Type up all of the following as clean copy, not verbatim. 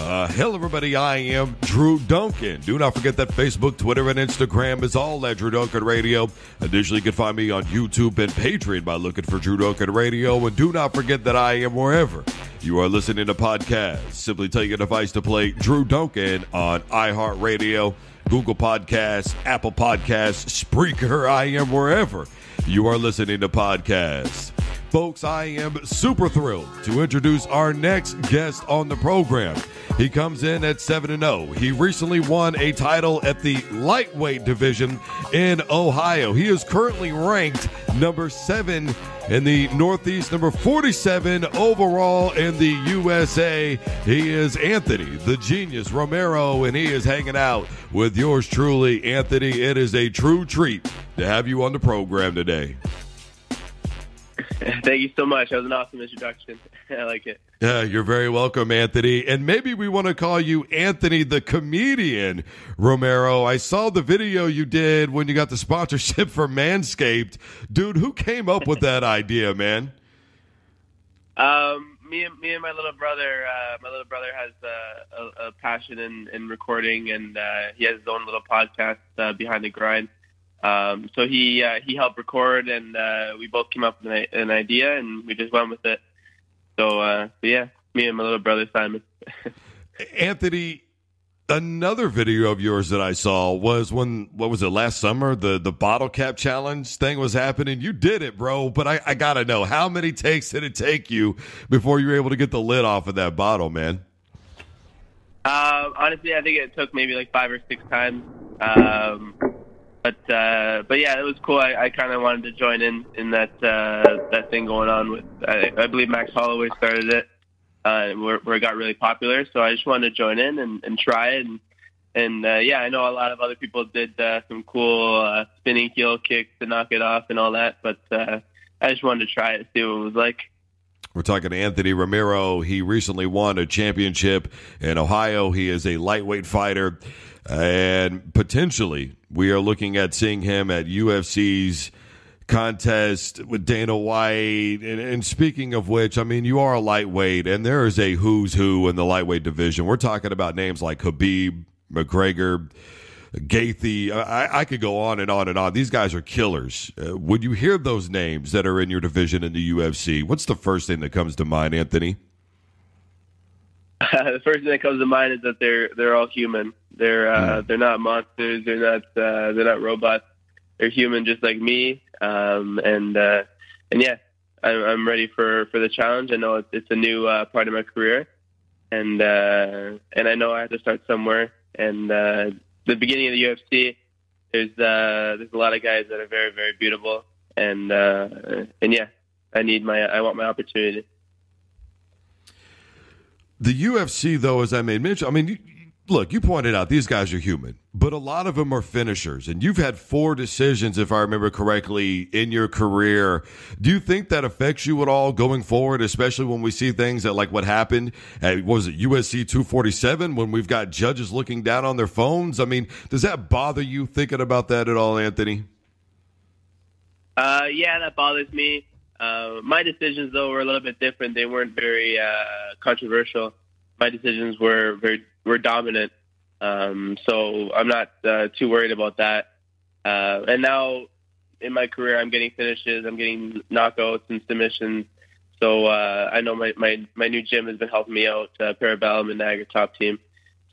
Hello, everybody. I am Drew Duncan. Do not forget that Facebook, Twitter, and Instagram is all at Drew Duncan Radio. Additionally, you can find me on YouTube and Patreon by looking for Drew Duncan Radio. And do not forget that I am wherever you are listening to podcasts. Simply take your device to play Drew Duncan on iHeartRadio, Google Podcasts, Apple Podcasts, Spreaker. I am wherever you are listening to podcasts. Folks, I am super thrilled to introduce our next guest on the program. He comes in at 7-0. He recently won a title at the lightweight division in Ohio. He is currently ranked number 7 in the Northeast, number 47 overall in the USA. He is Anthony, the Genius Romero, and he is hanging out with yours truly, Anthony. It is a true treat to have you on the program today. Thank you so much. That was an awesome introduction. I like it. Yeah, you're very welcome, Anthony. And maybe we want to call you Anthony the Comedian, Romero. I saw the video you did when you got the sponsorship for Manscaped. Dude, who came up with that idea, man? Me and my little brother. My little brother has a passion in recording, and he has his own little podcast, Behind the Grind. So he helped record, and we both came up with an idea, and we just went with it. So yeah, me and my little brother Simon. Anthony, another video of yours that I saw was when, what was it, last summer? The bottle cap challenge thing was happening. You did it, bro. But I gotta know, how many takes did it take you before you were able to get the lid off of that bottle, man? Honestly, I think it took maybe like 5 or 6 times. But yeah, it was cool. I kind of wanted to join in that thing going on with. I believe Max Holloway started it, where it got really popular. So I just wanted to join in and try it. And yeah, I know a lot of other people did some cool spinning heel kicks to knock it off and all that. But I just wanted to try it, see what it was like. We're talking to Anthony Romero. He recently won a championship in Ohio. He is a lightweight fighter. And potentially, we are looking at seeing him at UFC's contest with Dana White. And speaking of which, I mean, you are a lightweight, and there is a who's who in the lightweight division. We're talking about names like Khabib, McGregor, Gaethje. I could go on and on and on. These guys are killers. When you hear those names that are in your division in the UFC, what's the first thing that comes to mind, Anthony? The first thing that comes to mind is that they're all human. They're not monsters. They're not robots. They're human, just like me. And yeah, I'm ready for the challenge. I know it's a new part of my career, and I know I have to start somewhere. And the beginning of the UFC, there's a lot of guys that are very, very beautiful, and yeah, I want my opportunity. The UFC, though, as I made mention, I mean, look, you pointed out these guys are human, but a lot of them are finishers, and you've had 4 decisions, if I remember correctly, in your career. Do you think that affects you at all going forward, especially when we see things that, like what happened at, what was it, USC 247, when we've got judges looking down on their phones? I mean, does that bother you thinking about that at all, Anthony? Yeah, that bothers me. My decisions, though, were a little bit different. They weren't very controversial. My decisions were dominant. So I'm not too worried about that. And now in my career, I'm getting finishes. I'm getting knockouts and submissions. So I know my new gym has been helping me out, Parabellum and Niagara Top Team.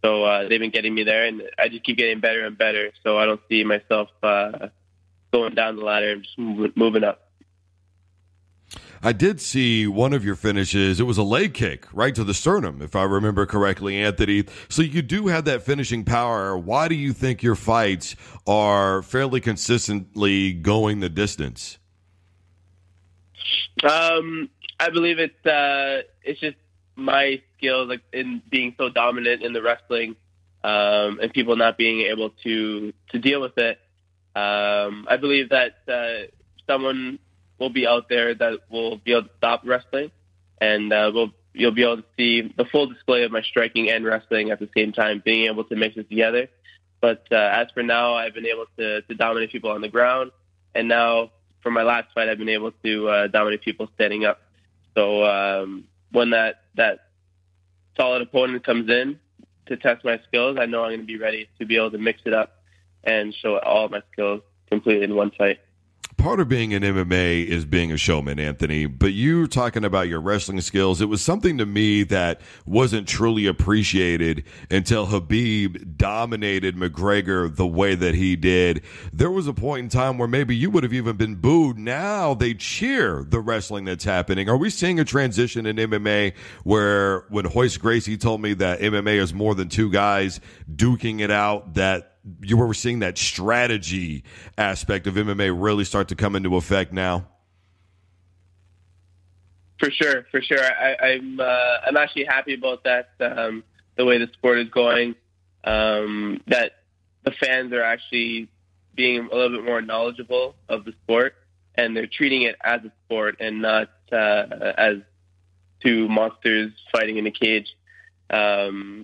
So they've been getting me there, and I just keep getting better and better. So I don't see myself going down the ladder and just moving up. I did see one of your finishes. It was a leg kick right to the sternum, if I remember correctly, Anthony. So you do have that finishing power. Why do you think your fights are fairly consistently going the distance? I believe it's just my skills, like in being so dominant in the wrestling, and people not being able to deal with it. I believe that someone will be out there that will be able to stop wrestling, and you'll be able to see the full display of my striking and wrestling at the same time, being able to mix it together. But as for now, I've been able to dominate people on the ground, and now for my last fight, I've been able to dominate people standing up. So when that solid opponent comes in to test my skills, I know I'm going to be ready to be able to mix it up and show all my skills completely in one fight. Part of being in MMA is being a showman, Anthony, but you talking about your wrestling skills, it was something to me that wasn't truly appreciated until Khabib dominated McGregor the way that he did. There was a point in time where maybe you would have even been booed. Now they cheer the wrestling that's happening. Are we seeing a transition in MMA where when Royce Gracie told me that MMA is more than two guys duking it out, that you were seeing that strategy aspect of MMA really start to come into effect now? For sure. I'm actually happy about that. The way the sport is going, that the fans are actually being a little bit more knowledgeable of the sport, and they're treating it as a sport and not as two monsters fighting in a cage.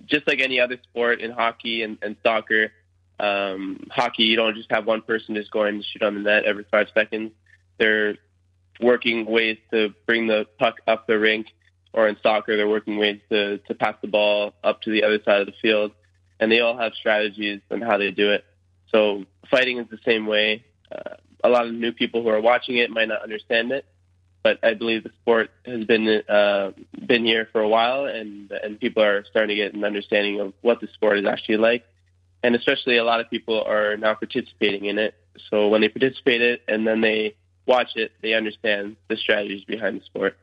Just like any other sport in hockey and soccer. Hockey, you don't just have one person just going to shoot on the net every 5 seconds. They're working ways to bring the puck up the rink, or in soccer, they're working ways to pass the ball up to the other side of the field. And they all have strategies on how they do it. So fighting is the same way. A lot of new people who are watching it might not understand it, but I believe the sport has been here for a while, and people are starting to get an understanding of what the sport is actually like. And especially a lot of people are now participating in it. So when they participate in it and then they watch it, they understand the strategies behind the sport.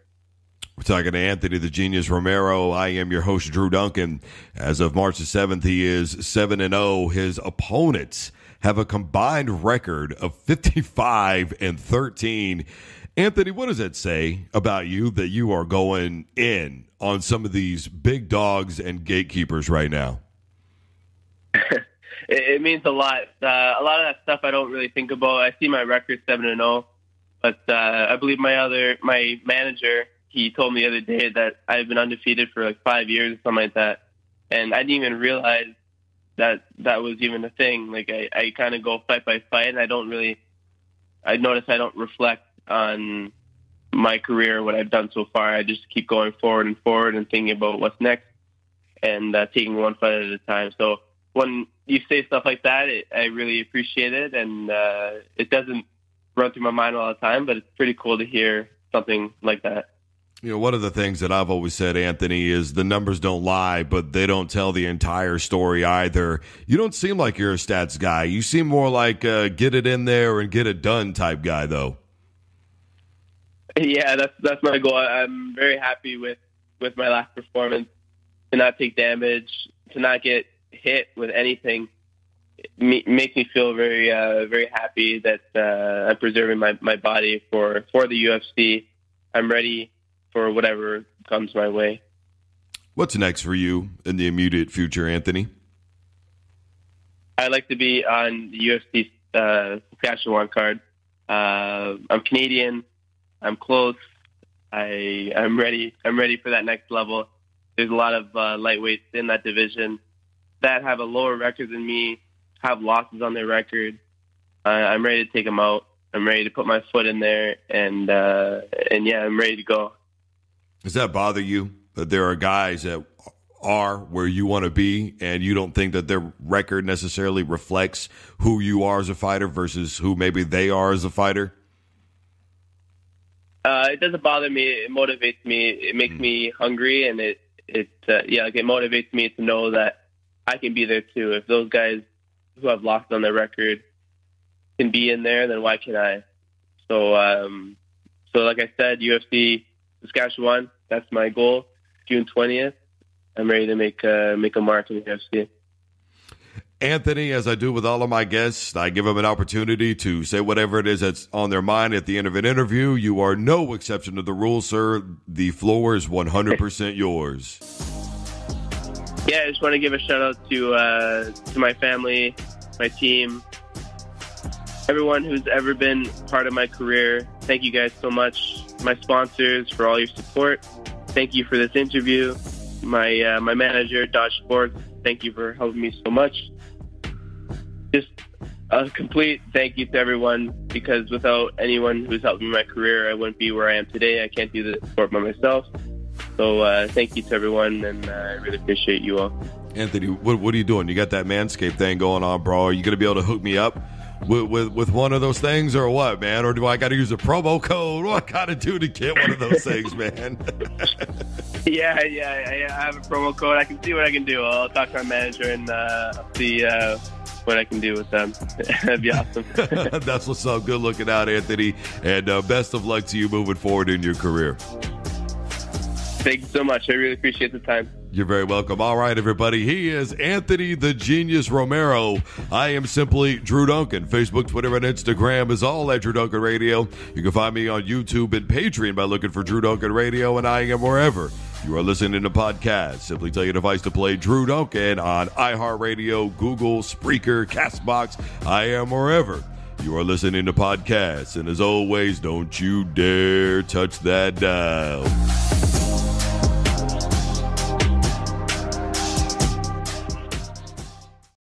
We're talking to Anthony the Genius Romero. I am your host, Drew Duncan. As of March the 7th, he is 7-0. His opponents have a combined record of 55-13. Anthony, what does that say about you that you are going in on some of these big dogs and gatekeepers right now? It means a lot. A lot of that stuff I don't really think about. I see my record 7-0, but I believe my manager, he told me the other day that I've been undefeated for like 5 years or something like that, and I didn't even realize that was even a thing. Like I kind of go fight by fight, and I notice I don't reflect on my career, what I've done so far. I just keep going forward and thinking about what's next, and taking one fight at a time. So when you say stuff like that, I really appreciate it, and it doesn't run through my mind all the time, but it's pretty cool to hear something like that. You know, one of the things that I've always said, Anthony, is the numbers don't lie, but they don't tell the entire story either. You don't seem like you're a stats guy. You seem more like get it in there and get it done type guy, though. Yeah, that's my goal. I'm very happy with my last performance. To not take damage, to not get hit with anything, makes me feel very very happy that I'm preserving my body for the UFC. I'm ready for whatever comes my way. What's next for you in the immediate future, Anthony? I'd like to be on the UFC Saskatchewan card. I'm Canadian. I'm close. I'm ready. I'm ready for that next level. There's a lot of lightweights in that division that have a lower record than me, have losses on their record. I'm ready to take them out. I'm ready to put my foot in there, and yeah, I'm ready to go. Does that bother you that there are guys that are where you want to be, and you don't think that their record necessarily reflects who you are as a fighter versus who maybe they are as a fighter? It doesn't bother me. It motivates me. It makes me hungry, and it motivates me to know that I can be there too. If those guys who have lost on their record can be in there, then why can't I? So like I said, UFC Saskatchewan, that's my goal. June 20th, I'm ready to make a mark in the UFC. Anthony, as I do with all of my guests, I give them an opportunity to say whatever it is that's on their mind at the end of an interview. You are no exception to the rule, sir. The floor is 100% yours. Yeah, I just want to give a shout out to my family, my team, everyone who's ever been part of my career. Thank you guys so much. My sponsors for all your support. Thank you for this interview. My manager, Dodge Sports, thank you for helping me so much. Just a complete thank you to everyone, because without anyone who's helped me in my career, I wouldn't be where I am today. I can't do the sport by myself. So thank you to everyone, and I really appreciate you all. Anthony, what are you doing? You got that Manscaped thing going on, bro. Are you going to be able to hook me up with one of those things or what, man? Or do I got to use a promo code? What I got to do to get one of those things, man? Yeah, I have a promo code. I can see what I can do. I'll talk to my manager and see what I can do with them. That'd be awesome. That's what's up. Good looking out, Anthony. And best of luck to you moving forward in your career. Thank you so much. I really appreciate the time. You're very welcome. All right, everybody. He is Anthony the Genius Romero. I am simply Drew Duncan. Facebook, Twitter, and Instagram is all at Drew Duncan Radio. You can find me on YouTube and Patreon by looking for Drew Duncan Radio, and I am wherever you are listening to podcasts. Simply tell your device to play Drew Duncan on iHeartRadio, Google, Spreaker, CastBox. I am wherever you are listening to podcasts. And as always, don't you dare touch that dial.